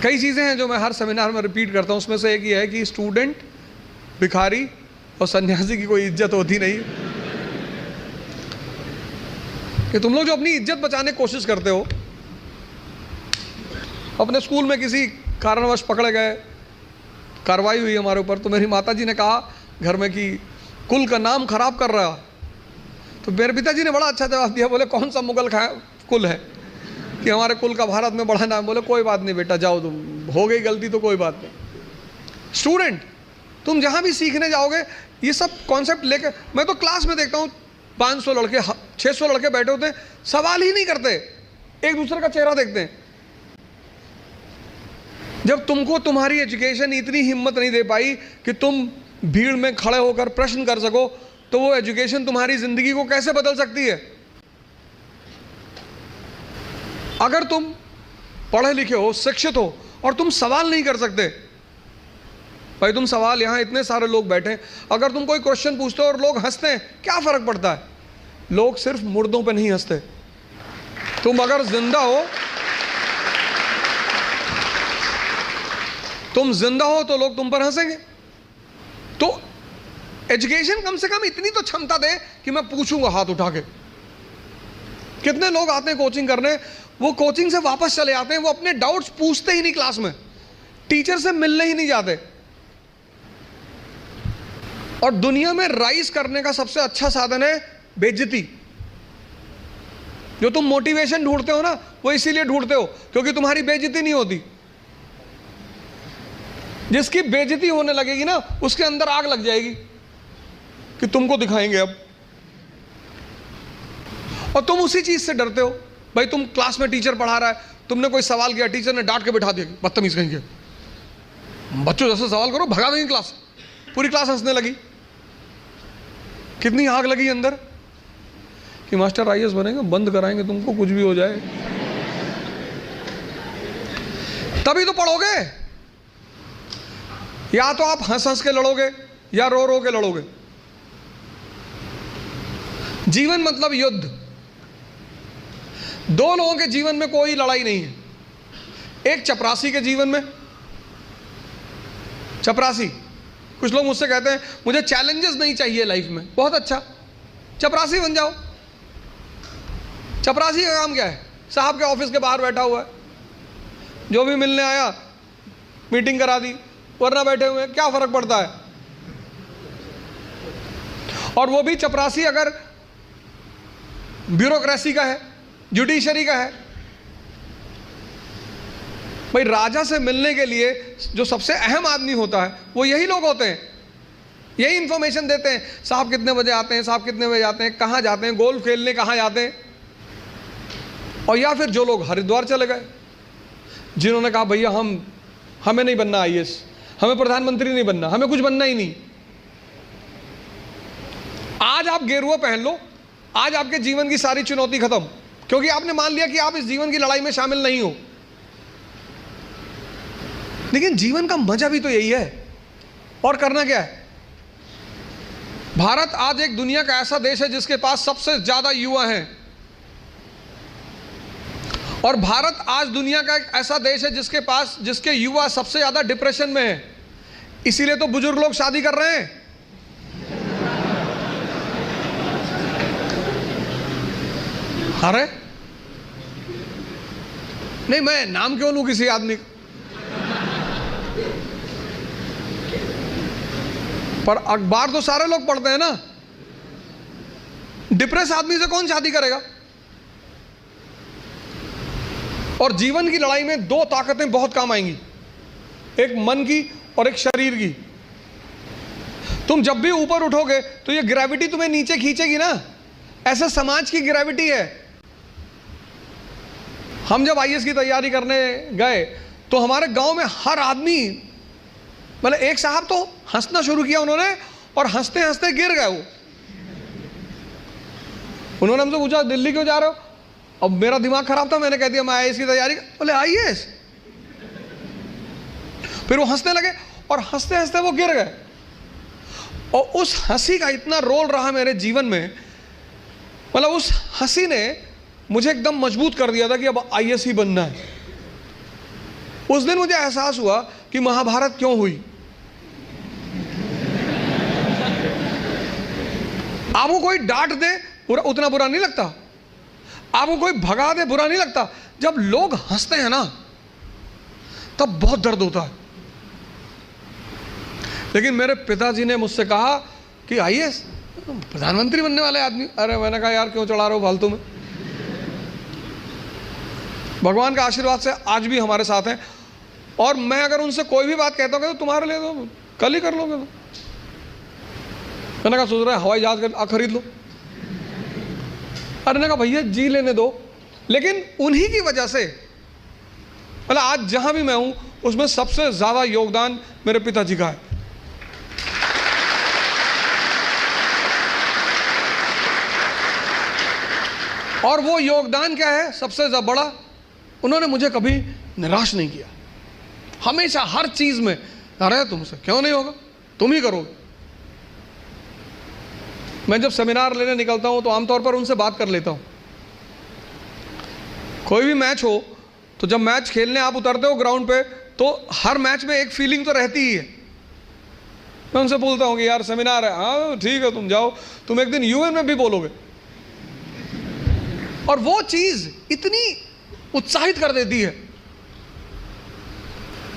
कई चीज़ें हैं जो मैं हर सेमिनार में रिपीट करता हूँ, उसमें से एक ये है कि स्टूडेंट, भिखारी और सन्यासी की कोई इज्जत होती नहीं। कि तुम लोग जो अपनी इज्जत बचाने की कोशिश करते हो, अपने स्कूल में किसी कारणवश पकड़े गए, कार्रवाई हुई हमारे ऊपर, तो मेरी माताजी ने कहा घर में कि कुल का नाम खराब कर रहा। तो मेरे पिताजी ने बड़ा अच्छा जवाब दिया, बोले कौन सा मुगल कुल है कि हमारे कुल का भारत में बड़ा नाम। बोले कोई बात नहीं बेटा, जाओ, तुम हो गई गलती तो कोई बात नहीं। स्टूडेंट, तुम जहाँ भी सीखने जाओगे ये सब कॉन्सेप्ट लेके, मैं तो क्लास में देखता हूँ 500 लड़के 600 लड़के बैठे होते हैं, सवाल ही नहीं करते, एक दूसरे का चेहरा देखते हैं। जब तुमको तुम्हारी एजुकेशन इतनी हिम्मत नहीं दे पाई कि तुम भीड़ में खड़े होकर प्रश्न कर सको, तो वो एजुकेशन तुम्हारी जिंदगी को कैसे बदल सकती है? अगर तुम पढ़े लिखे हो, शिक्षित हो और तुम सवाल नहीं कर सकते, भाई तुम सवाल, यहां इतने सारे लोग बैठे, अगर तुम कोई क्वेश्चन पूछते हो और लोग हंसते हैं, क्या फर्क पड़ता है? लोग सिर्फ मुर्दों पे नहीं हंसते। तुम अगर जिंदा हो, तुम जिंदा हो तो लोग तुम पर हंसेंगे। तो एजुकेशन कम से कम इतनी तो क्षमता दे कि मैं पूछूंगा हाथ उठा के। कितने लोग आते हैं कोचिंग करने, वो कोचिंग से वापस चले आते हैं, वो अपने डाउट्स पूछते ही नहीं क्लास में, टीचर से मिलने ही नहीं जाते। और दुनिया में राइज करने का सबसे अच्छा साधन है बेइज्जती। जो तुम मोटिवेशन ढूंढते हो ना, वो इसीलिए ढूंढते हो क्योंकि तुम्हारी बेइज्जती नहीं होती। जिसकी बेइज्जती होने लगेगी ना, उसके अंदर आग लग जाएगी कि तुमको दिखाएंगे अब, और तुम उसी चीज से डरते हो। भाई तुम क्लास में टीचर पढ़ा रहा है, तुमने कोई सवाल किया, टीचर ने डांट के बिठा दिया, बदतमीज कहेंगे, बच्चों जैसे सवाल करो, भगा देंगे क्लास। पूरी क्लास हंसने लगी। कितनी आग लगी अंदर कि मास्टर आईएएस बनेंगे, बंद कराएंगे तुमको, कुछ भी हो जाए। तभी तो पढ़ोगे। या तो आप हंस हंस के लड़ोगे या रो रो के लड़ोगे। जीवन मतलब युद्ध। दो लोगों के जीवन में कोई लड़ाई नहीं है। एक चपरासी के जीवन में, चपरासी, कुछ लोग मुझसे कहते हैं मुझे चैलेंजेस नहीं चाहिए लाइफ में। बहुत अच्छा, चपरासी बन जाओ। चपरासी का काम क्या है? साहब के ऑफिस के बाहर बैठा हुआ है, जो भी मिलने आया मीटिंग करा दी, वरना बैठे हुए, क्या फर्क पड़ता है? और वो भी चपरासी अगर ब्यूरोक्रेसी का है, जुडिशरी का है। भाई राजा से मिलने के लिए जो सबसे अहम आदमी होता है वो यही लोग होते हैं, यही इंफॉर्मेशन देते हैं। साहब कितने बजे आते हैं, साहब कितने बजे आते हैं, कहाँ जाते हैं, गोल्फ खेलने कहाँ जाते हैं। और या फिर जो लोग हरिद्वार चले गए, जिन्होंने कहा भैया हमें नहीं बनना आईएएस, हमें प्रधानमंत्री नहीं बनना, हमें कुछ बनना ही नहीं। आज आप गेरुआ पहन लो, आज आपके जीवन की सारी चुनौती खत्म, क्योंकि आपने मान लिया कि आप इस जीवन की लड़ाई में शामिल नहीं हो। लेकिन जीवन का मजा भी तो यही है। और करना क्या है? भारत आज एक दुनिया का ऐसा देश है जिसके पास सबसे ज्यादा युवा हैं। और भारत आज दुनिया का एक ऐसा देश है जिसके युवा सबसे ज्यादा डिप्रेशन में है। इसीलिए तो बुजुर्ग लोग शादी कर रहे हैं। अरे नहीं, मैं नाम क्यों लूं किसी आदमी का? पर अखबार तो सारे लोग पढ़ते हैं ना। डिप्रेस आदमी से कौन शादी करेगा? और जीवन की लड़ाई में दो ताकतें बहुत काम आएंगी, एक मन की और एक शरीर की। तुम जब भी ऊपर उठोगे तो ये ग्रेविटी तुम्हें नीचे खींचेगी ना। ऐसे समाज की ग्रेविटी है। हम जब आईएएस की तैयारी करने गए तो हमारे गांव में हर आदमी, मतलब एक साहब तो हंसना शुरू किया उन्होंने, और हंसते हंसते गिर गए वो। उन्होंने हमसे पूछा दिल्ली क्यों जा रहे हो? अब मेरा दिमाग खराब था, मैंने कह दिया मैं आईएएस की तैयारी। बोले आईएएस? फिर वो हंसने लगे और हंसते हंसते वो गिर गए। और उस हंसी का इतना रोल रहा मेरे जीवन में, मतलब उस हंसी ने मुझे एकदम मजबूत कर दिया था कि अब आईएएस ही बनना है। उस दिन मुझे एहसास हुआ कि महाभारत क्यों हुई। आपको कोई डांट दे उतना बुरा नहीं लगता, आपको कोई भगा दे बुरा नहीं लगता, जब लोग हंसते हैं ना तब बहुत दर्द होता है। लेकिन मेरे पिताजी ने मुझसे कहा कि आईएएस प्रधानमंत्री बनने वाले आदमी। अरे मैंने कहा यार क्यों चढ़ा रहे हो फालतू में। भगवान का आशीर्वाद से आज भी हमारे साथ हैं, और मैं अगर उनसे कोई भी बात कहता हूँ तो तुम्हारे लिए तो कल ही कर लोगे तो। मैंने कहा सोच रहा है हवाई जहाज खरीद लो। अरे ने कहा भैया जी लेने दो। लेकिन उन्हीं की वजह से मतलब आज जहां भी मैं हूं उसमें सबसे ज्यादा योगदान मेरे पिताजी का है। और वो योगदान क्या है सबसे बड़ा, उन्होंने मुझे कभी निराश नहीं किया। हमेशा हर चीज में, अरे तुमसे क्यों नहीं होगा, तुम ही करोगे। मैं जब सेमिनार लेने निकलता हूं तो आमतौर पर उनसे बात कर लेता हूं। कोई भी मैच हो तो जब मैच खेलने आप उतरते हो ग्राउंड पे तो हर मैच में एक फीलिंग तो रहती ही है। मैं उनसे बोलता हूं कि यार सेमिनार है, हाँ ठीक है तुम जाओ, तुम एक दिन यूएन में भी बोलोगे। और वो चीज इतनी उत्साहित कर देती है।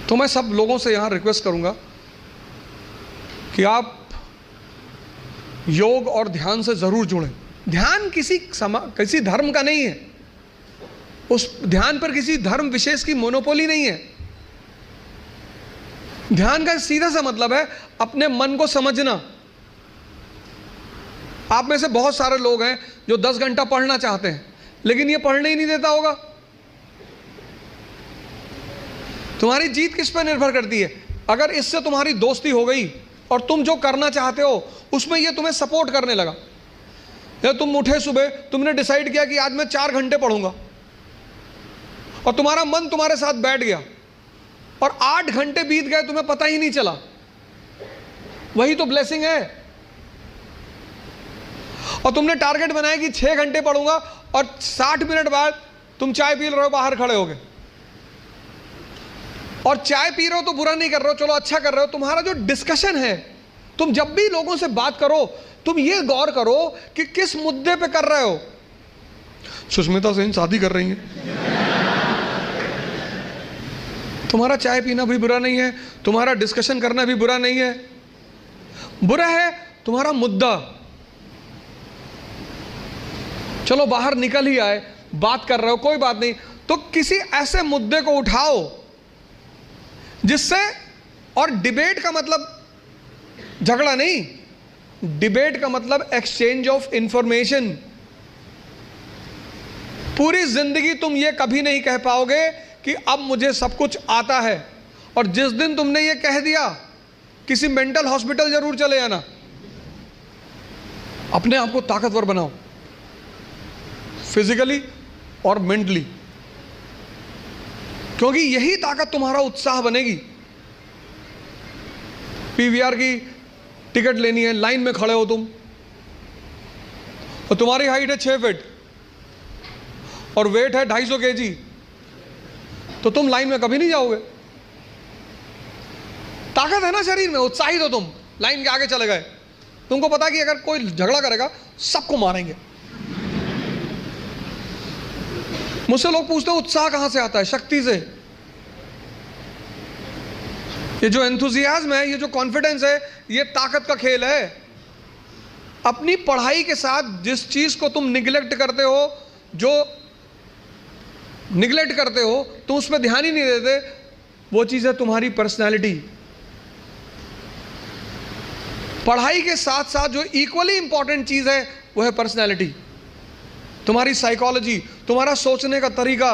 तो मैं सब लोगों से यहां रिक्वेस्ट करूंगा कि आप योग और ध्यान से जरूर जुड़ें। ध्यान किसी धर्म का नहीं है, उस ध्यान पर किसी धर्म विशेष की मोनोपोली नहीं है। ध्यान का सीधा सा मतलब है अपने मन को समझना। आप में से बहुत सारे लोग हैं जो 10 घंटा पढ़ना चाहते हैं लेकिन ये पढ़ने ही नहीं देता होगा। तुम्हारी जीत किस पर निर्भर करती है? अगर इससे तुम्हारी दोस्ती हो गई और तुम जो करना चाहते हो उसमें ये तुम्हें सपोर्ट करने लगा, या तुम उठे सुबह, तुमने डिसाइड किया कि आज मैं 4 घंटे पढ़ूंगा और तुम्हारा मन तुम्हारे साथ बैठ गया और 8 घंटे बीत गए तुम्हें पता ही नहीं चला, वही तो ब्लेसिंग है। और तुमने टारगेट बनाया कि 6 घंटे पढ़ूंगा और 60 मिनट बाद तुम चाय पी रहे हो बाहर खड़े हो गए, और चाय पी रहे हो तो बुरा नहीं कर रहे हो, चलो अच्छा कर रहे हो। तुम्हारा जो डिस्कशन है, तुम जब भी लोगों से बात करो तुम ये गौर करो कि किस मुद्दे पे कर रहे हो। सुष्मिता सेन शादी कर रही हैं, तुम्हारा चाय पीना भी बुरा नहीं है, तुम्हारा डिस्कशन करना भी बुरा नहीं है। बुरा है तुम्हारा मुद्दा। चलो बाहर निकल ही आए, बात कर रहे हो कोई बात नहीं, तो किसी ऐसे मुद्दे को उठाओ जिससे, और डिबेट का मतलब झगड़ा नहीं, डिबेट का मतलब एक्सचेंज ऑफ इंफॉर्मेशन। पूरी जिंदगी तुम ये कभी नहीं कह पाओगे कि अब मुझे सब कुछ आता है, और जिस दिन तुमने ये कह दिया किसी मेंटल हॉस्पिटल जरूर चले जाना। अपने आप को ताकतवर बनाओ, फिजिकली और मेंटली, क्योंकि यही ताकत तुम्हारा उत्साह बनेगी। पीवीआर की टिकट लेनी है, लाइन में खड़े हो तुम, और तुम्हारी हाइट है 6 फीट और वेट है 250 kg, तो तुम लाइन में कभी नहीं जाओगे। ताकत है ना शरीर में, उत्साहित हो तुम, लाइन के आगे चले गए। तुमको पता कि अगर कोई झगड़ा करेगा सबको मारेंगे। मुझसे लोग पूछते हैं उत्साह कहां से आता है? शक्ति से। ये जो एंथुजियाज्म है, ये जो कॉन्फिडेंस है, ये ताकत का खेल है। अपनी पढ़ाई के साथ जिस चीज को तुम निगलेक्ट करते हो, जो निगलेक्ट करते हो, तुम उस पर ध्यान ही नहीं देते, वो चीज है तुम्हारी पर्सनैलिटी। पढ़ाई के साथ साथ जो इक्वली इंपॉर्टेंट चीज है वो है पर्सनैलिटी, तुम्हारी साइकोलॉजी, तुम्हारा सोचने का तरीका,